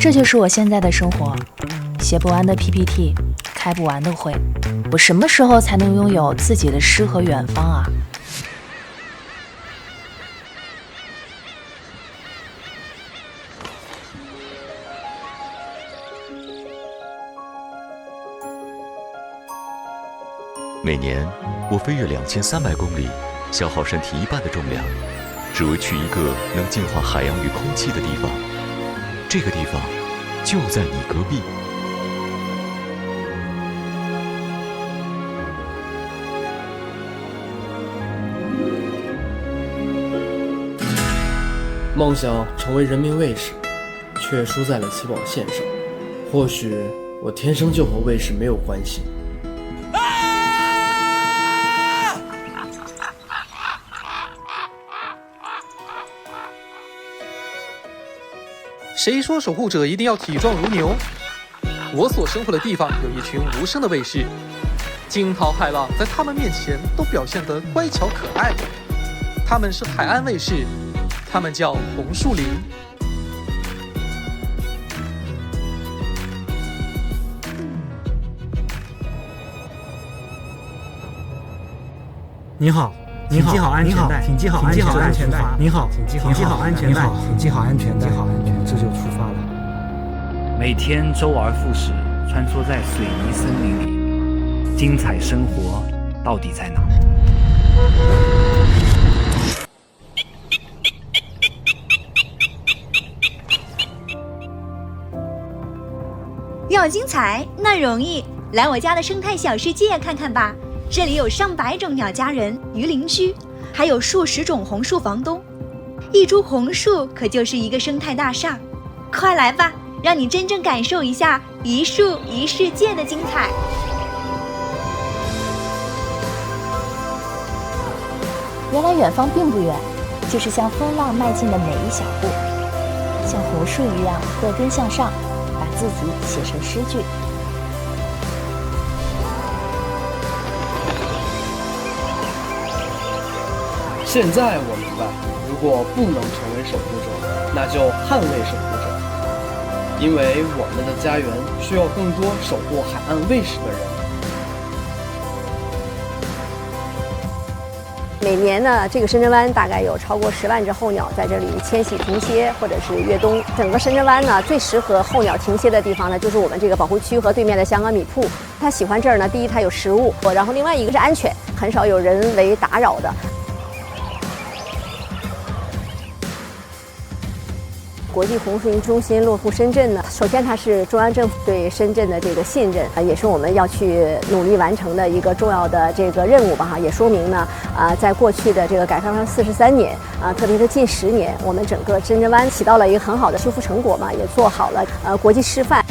这就是我现在的生活，写不完的 PPT， 开不完的会。我什么时候才能拥有自己的诗和远方啊？每年我飞越2300公里，消耗身体一半的重量，只为去一个能净化海洋与空气的地方。这个地方就在你隔壁。梦想成为人民卫士，却输在了起跑线上。或许我天生就和卫士没有关系。谁说守护者一定要体壮如牛？我所生活的地方有一群无声的卫士，惊涛骇浪在他们面前都表现得乖巧可爱。他们是海岸卫士，他们叫红树林。你好，请系好安全带，请系好安全带。你好，请系好安全带，请系好安全带。这就出发了。每天周而复始，穿梭在水泥森林里，精彩生活到底在哪？要精彩那容易，来我家的生态小世界看看吧。这里有上百种鸟家人、鱼邻居，还有数十种红树房东。一株红树可就是一个生态大厦。快来吧，让你真正感受一下一树一世界的精彩。原来远方并不远，就是向风浪迈进的每一小步，像红树一样鹤根向上，把自己写成诗句。现在我明白，如果不能成为守护者，那就捍卫守护者，因为我们的家园需要更多守护海岸卫士的人。每年呢，这个深圳湾大概有超过10万只候鸟在这里迁徙停歇，或者是越冬。整个深圳湾呢，最适合候鸟停歇的地方呢，就是我们这个保护区和对面的香港米铺。它喜欢这儿呢，第一它有食物，然后另外一个是安全，很少有人为打扰的。国际红树林中心落户深圳呢，首先它是中央政府对深圳的这个信任，也是我们要去努力完成的一个重要的这个任务吧哈。也说明呢，在过去的这个改革开放43年特别是近10年，我们整个深圳湾起到了一个很好的修复成果嘛，也做好了国际示范。